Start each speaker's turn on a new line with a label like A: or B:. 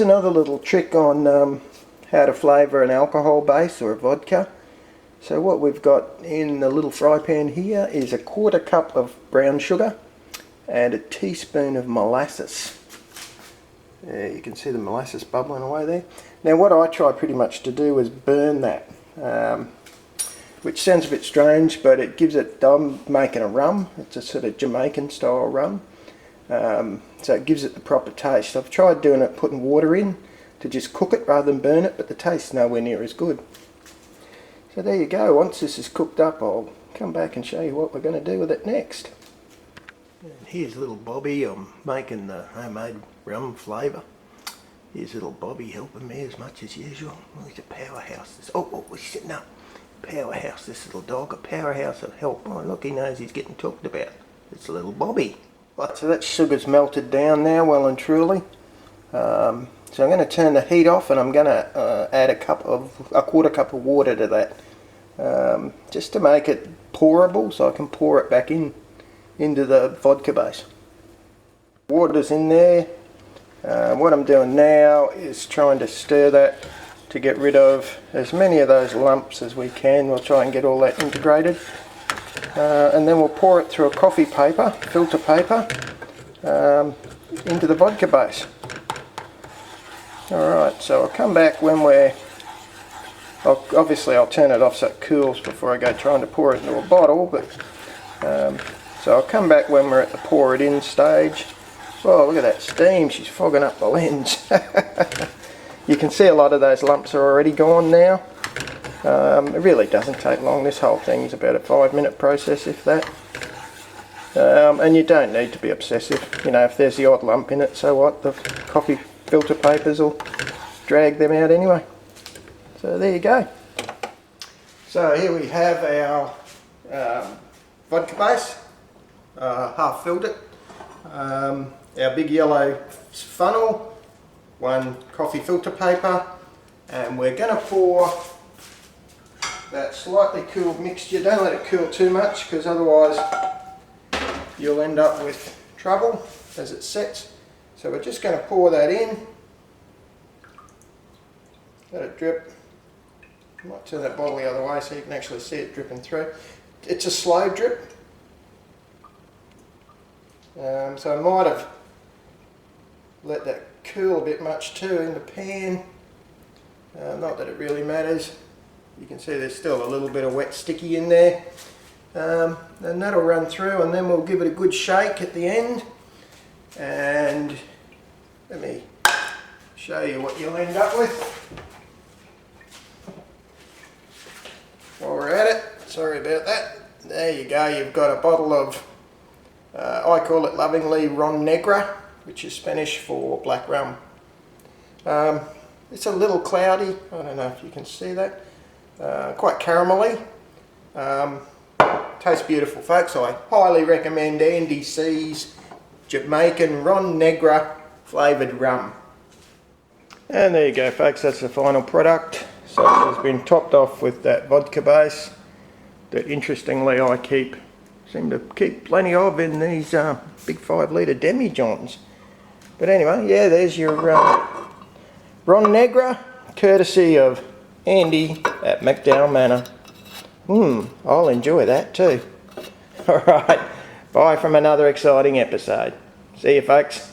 A: here's another little trick on how to flavour an alcohol base or a vodka. So what we've got in the little fry pan here is a 1/4 cup of brown sugar and a teaspoon of molasses. There, you can see the molasses bubbling away there. Now what I try pretty much to do is burn that, which sounds a bit strange, but it gives it, I'm making a rum, it's a sort of Jamaican style rum, so it gives it the proper taste. I've tried doing it, putting water in to just cook it rather than burn it, but the taste's nowhere near as good. So there you go. Once this is cooked up, I'll come back and show you what we're going to do with it next. And here's little Bobby. I'm making the homemade rum flavour. Here's little Bobby helping me as much as usual. Oh, he's a powerhouse. He's sitting up. Powerhouse, this little dog. A powerhouse of help. Oh, look, he knows he's getting talked about. It's little Bobby. Right, so that sugar's melted down now, well and truly. So I'm going to turn the heat off, and I'm going to add a 1/4 cup of water to that, just to make it pourable, so I can pour it back into the vodka base. Water's in there. What I'm doing now is trying to stir that to get rid of as many of those lumps as we can. We'll try and get all that integrated, and then we'll pour it through a coffee paper, filter paper, into the vodka base. Alright, so I'll come back when obviously I'll turn it off so it cools before I go trying to pour it into a bottle, but so I'll come back when we're at the pour it in stage. Oh, look at that steam, she's fogging up the lens. You can see a lot of those lumps are already gone now. It really doesn't take long. This whole thing is about a 5-minute process, if that. And you don't need to be obsessive. You know, if there's the odd lump in it, so what? The coffee filter papers will drag them out anyway. So there you go. So here we have our vodka base, half filled it. Our big yellow funnel, 1 coffee filter paper, and we're going to pour that slightly cooled mixture. Don't let it cool too much, because otherwise you'll end up with trouble as it sets. So we're just going to pour that in, let it drip. I might turn that bottle the other way so you can actually see it dripping through. It's a slow drip, so I might have let that cool a bit much too in the pan. Not that it really matters. You can see there's still a little bit of wet sticky in there, and that'll run through, and then we'll give it a good shake at the end. And let me show you what you'll end up with. While we're at it, sorry about that. There you go, you've got a bottle of, I call it lovingly Ron Negra, which is Spanish for black rum. It's a little cloudy, I don't know if you can see that, quite caramelly. Tastes beautiful, folks. I highly recommend Andy C's Jamaican Ron Negra flavoured rum. And there you go, folks, that's the final product. So it has been topped off with that vodka base that, interestingly, I seem to keep plenty of in these big 5-litre demi-johns. But anyway, yeah, there's your Ron Negra, courtesy of Andy at McDowell Manor. I'll enjoy that too. Alright, bye from another exciting episode. See you, folks.